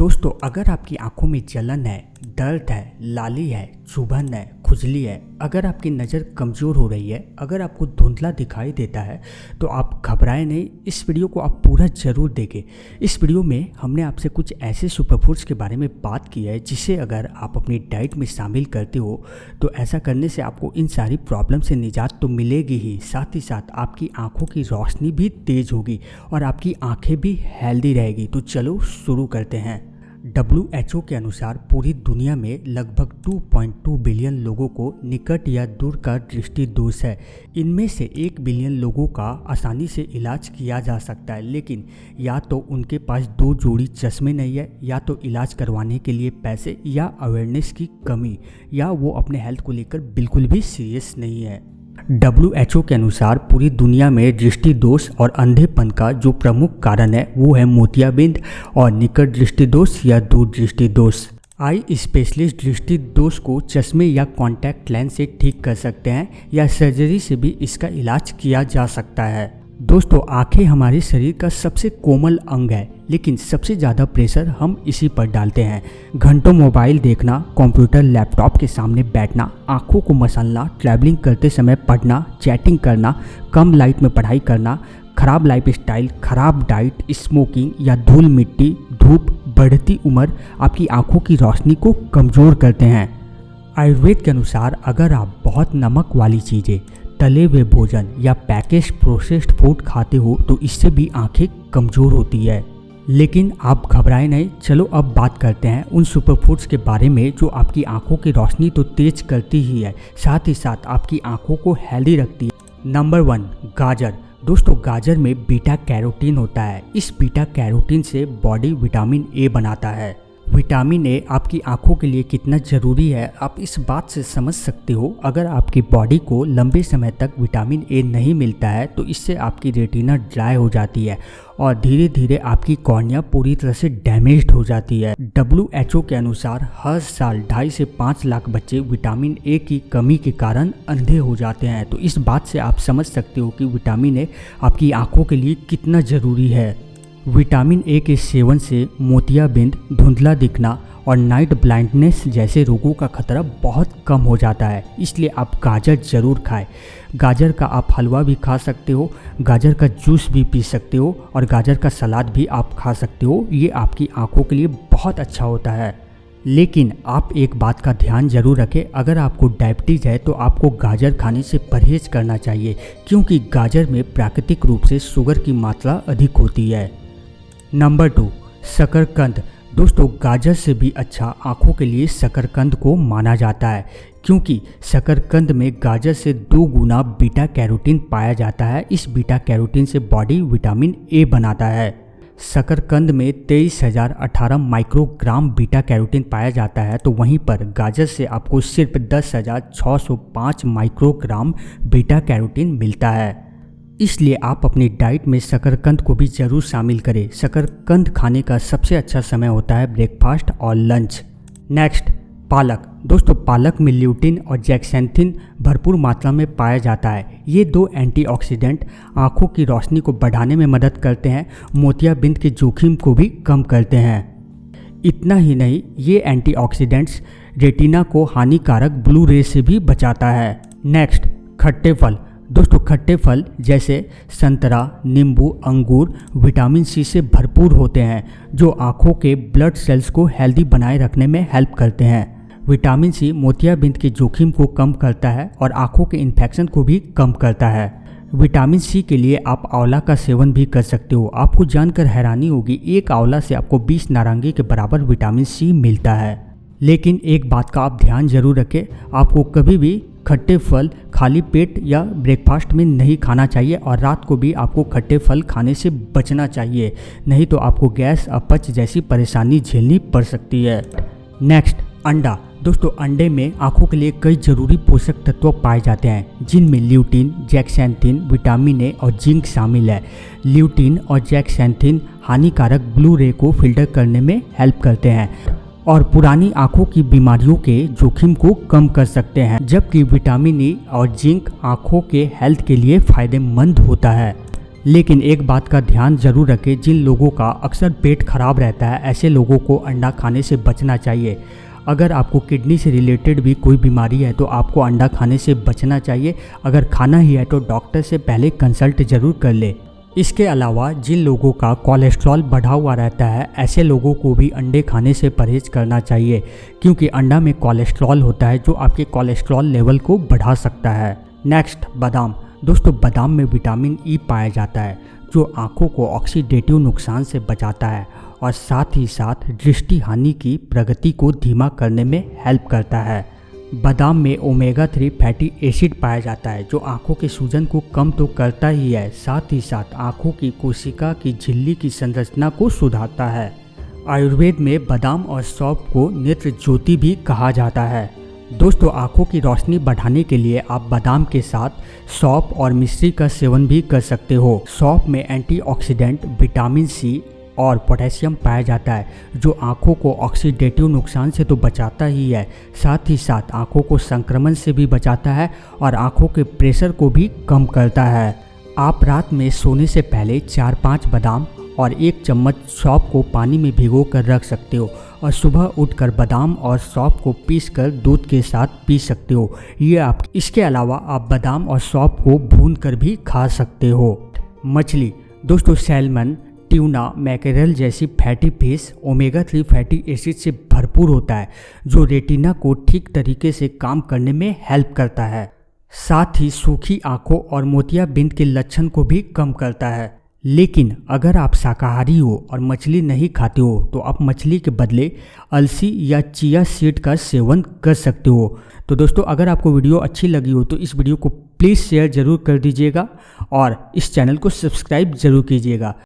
दोस्तों, अगर आपकी आंखों में जलन है, दर्द है, लाली है, चुभन है, खुजली है, अगर आपकी नज़र कमज़ोर हो रही है, अगर आपको धुंधला दिखाई देता है तो आप घबराएं नहीं। इस वीडियो को आप पूरा ज़रूर देखें। इस वीडियो में हमने आपसे कुछ ऐसे सुपरफूड्स के बारे में बात की है जिसे अगर आप अपनी डाइट में शामिल करते हो तो ऐसा करने से आपको इन सारी प्रॉब्लम से निजात तो मिलेगी ही, साथ ही साथ आपकी आँखों की रोशनी भी तेज़ होगी और आपकी आँखें भी हेल्दी रहेगी। तो चलो शुरू करते हैं। WHO के अनुसार पूरी दुनिया में लगभग 2.2 बिलियन लोगों को निकट या दूर का दृष्टि दोष है। इनमें से 1 बिलियन लोगों का आसानी से इलाज किया जा सकता है, लेकिन या तो उनके पास 2 जोड़ी चश्मे नहीं है, या तो इलाज करवाने के लिए पैसे या अवेयरनेस की कमी, या वो अपने हेल्थ को लेकर बिल्कुल भी सीरियस नहीं है। WHO के अनुसार पूरी दुनिया में दृष्टि दोष और अंधेपन का जो प्रमुख कारण है वो है मोतियाबिंद और निकट दृष्टि दोष या दूर दृष्टि दोष। आई स्पेशलिस्ट दृष्टि दोष को चश्मे या कॉन्टैक्ट लेंस से ठीक कर सकते हैं या सर्जरी से भी इसका इलाज किया जा सकता है। दोस्तों, आंखें हमारे शरीर का सबसे कोमल अंग है, लेकिन सबसे ज़्यादा प्रेशर हम इसी पर डालते हैं। घंटों मोबाइल देखना, कंप्यूटर लैपटॉप के सामने बैठना, आंखों को मसलना, ट्रैवलिंग करते समय पढ़ना, चैटिंग करना, कम लाइट में पढ़ाई करना, खराब लाइफस्टाइल, खराब डाइट, स्मोकिंग या धूल मिट्टी, धूप, बढ़ती उम्र आपकी आंखों की रोशनी को कमज़ोर करते हैं। आयुर्वेद के अनुसार अगर आप बहुत नमक वाली चीज़ें, तले हुए भोजन या पैकेज प्रोसेस्ड फूड खाते हो तो इससे भी आंखें कमज़ोर होती है। लेकिन आप घबराएं नहीं। चलो अब बात करते हैं उन सुपरफूड्स के बारे में जो आपकी आंखों की रोशनी तो तेज करती ही है, साथ ही साथ आपकी आंखों को हेल्दी रखती है। नंबर 1, गाजर। दोस्तों, गाजर में बीटा कैरोटीन होता है। इस बीटा कैरोटीन से बॉडी विटामिन ए बनाता है। विटामिन ए आपकी आंखों के लिए कितना ज़रूरी है आप इस बात से समझ सकते हो। अगर आपकी बॉडी को लंबे समय तक विटामिन ए नहीं मिलता है तो इससे आपकी रेटिना ड्राई हो जाती है और धीरे धीरे आपकी कॉर्निया पूरी तरह से डैमेज्ड हो जाती है। WHO के अनुसार हर साल 2.5 से 5 लाख बच्चे विटामिन ए की कमी के कारण अंधे हो जाते हैं। तो इस बात से आप समझ सकते हो कि विटामिन ए आपकी आंखों के लिए कितना ज़रूरी है। विटामिन ए के सेवन से मोतियाबिंद, धुंधला दिखना और नाइट ब्लाइंडनेस जैसे रोगों का खतरा बहुत कम हो जाता है। इसलिए आप गाजर ज़रूर खाएं। गाजर का आप हलवा भी खा सकते हो, गाजर का जूस भी पी सकते हो और गाजर का सलाद भी आप खा सकते हो। ये आपकी आंखों के लिए बहुत अच्छा होता है। लेकिन आप एक बात का ध्यान जरूर रखें, अगर आपको डायबिटीज़ है तो आपको गाजर खाने से परहेज करना चाहिए, क्योंकि गाजर में प्राकृतिक रूप से शुगर की मात्रा अधिक होती है। नंबर 2, शकरकंद। दोस्तों, गाजर से भी अच्छा आंखों के लिए शकरकंद को माना जाता है, क्योंकि शकरकंद में गाजर से 2 गुना बीटा कैरोटीन पाया जाता है। इस बीटा कैरोटीन से बॉडी विटामिन ए बनाता है। शकरकंद में 23,018 माइक्रोग्राम बीटा कैरोटीन पाया जाता है, तो वहीं पर गाजर से आपको सिर्फ 10,605 माइक्रोग्राम बीटा कैरोटीन मिलता है। इसलिए आप अपनी डाइट में शकरकंद को भी ज़रूर शामिल करें। शकरकंद खाने का सबसे अच्छा समय होता है ब्रेकफास्ट और लंच। नेक्स्ट, पालक। दोस्तों, पालक में ल्यूटिन और जेक्सेंथिन भरपूर मात्रा में पाया जाता है। ये 2 एंटीऑक्सीडेंट आँखों की रोशनी को बढ़ाने में मदद करते हैं, मोतियाबिंद के जोखिम को भी कम करते हैं। इतना ही नहीं, ये एंटीऑक्सीडेंट्स रेटिना को हानिकारक ब्लू रे से भी बचाता है। नेक्स्ट, खट्टे फल। दोस्तों, खट्टे फल जैसे संतरा, नींबू, अंगूर विटामिन सी से भरपूर होते हैं, जो आँखों के ब्लड सेल्स को हेल्दी बनाए रखने में हेल्प करते हैं। विटामिन सी मोतियाबिंद के जोखिम को कम करता है और आँखों के इन्फेक्शन को भी कम करता है। विटामिन सी के लिए आप आंवला का सेवन भी कर सकते हो। आपको जानकर हैरानी होगी, एक आंवला से आपको 20 नारंगी के बराबर विटामिन सी मिलता है। लेकिन एक बात का आप ध्यान जरूर रखें, आपको कभी भी खट्टे फल खाली पेट या ब्रेकफास्ट में नहीं खाना चाहिए और रात को भी आपको खट्टे फल खाने से बचना चाहिए, नहीं तो आपको गैस, अपच जैसी परेशानी झेलनी पड़ सकती है। नेक्स्ट, अंडा। दोस्तों, अंडे में आंखों के लिए कई जरूरी पोषक तत्व पाए जाते हैं, जिनमें ल्यूटिन, जेक्सेंथिन, विटामिन ए और जिंक शामिल है। ल्यूटिन और जेक्सेंथिन हानिकारक ब्लू रे को फिल्टर करने में हेल्प करते हैं और पुरानी आंखों की बीमारियों के जोखिम को कम कर सकते हैं, जबकि विटामिन ई और जिंक आंखों के हेल्थ के लिए फायदेमंद होता है। लेकिन एक बात का ध्यान जरूर रखें, जिन लोगों का अक्सर पेट खराब रहता है ऐसे लोगों को अंडा खाने से बचना चाहिए। अगर आपको किडनी से रिलेटेड भी कोई बीमारी है तो आपको अंडा खाने से बचना चाहिए। अगर खाना ही है तो डॉक्टर से पहले कंसल्ट जरूर कर ले। इसके अलावा जिन लोगों का कोलेस्ट्रॉल बढ़ा हुआ रहता है ऐसे लोगों को भी अंडे खाने से परहेज करना चाहिए, क्योंकि अंडा में कोलेस्ट्रॉल होता है जो आपके कोलेस्ट्रॉल लेवल को बढ़ा सकता है। नेक्स्ट, बादाम। दोस्तों, बादाम में विटामिन ई पाया जाता है जो आँखों को ऑक्सीडेटिव नुकसान से बचाता है और साथ ही साथ दृष्टि हानि की प्रगति को धीमा करने में हेल्प करता है। बादाम में ओमेगा 3 फैटी एसिड पाया जाता है जो आंखों के सूजन को कम तो करता ही है, साथ ही साथ आंखों की कोशिका की झिल्ली की संरचना को सुधारता है। आयुर्वेद में बादाम और सौंफ को नेत्र ज्योति भी कहा जाता है। दोस्तों, आंखों की रोशनी बढ़ाने के लिए आप बादाम के साथ सौंफ और मिश्री का सेवन भी कर सकते हो। सौंफ में एंटीऑक्सीडेंट, विटामिन सी और पोटेशियम पाया जाता है जो आंखों को ऑक्सीडेटिव नुकसान से तो बचाता ही है, साथ ही साथ आंखों को संक्रमण से भी बचाता है और आंखों के प्रेशर को भी कम करता है। आप रात में सोने से पहले 4-5 बादाम और 1 चम्मच सौंफ को पानी में भिगो कर रख सकते हो और सुबह उठकर बादाम और सौंफ को पीसकर दूध के साथ पी सकते हो। इसके अलावा आप बादाम और सौंफ को भून कर भी खा सकते हो। मछली। दोस्तों, सैल्मन, ट्यूना, मैकेरल जैसी fatty fish omega 3 fatty acid से भरपूर होता है जो रेटिना को ठीक तरीके से काम करने में हेल्प करता है। साथ ही सूखी आंखों और मोतियाबिंद के लक्षण को भी कम करता है। लेकिन अगर आप शाकाहारी हो और मछली नहीं खाते हो तो आप मछली के बदले अलसी या चिया सीड का सेवन कर सकते हो। तो दोस्तों, अगर आपको वीडियो अच्छी लगी हो तो इस वीडियो को प्लीज़ शेयर ज़रूर कर दीजिएगा और इस चैनल को सब्सक्राइब ज़रूर कीजिएगा।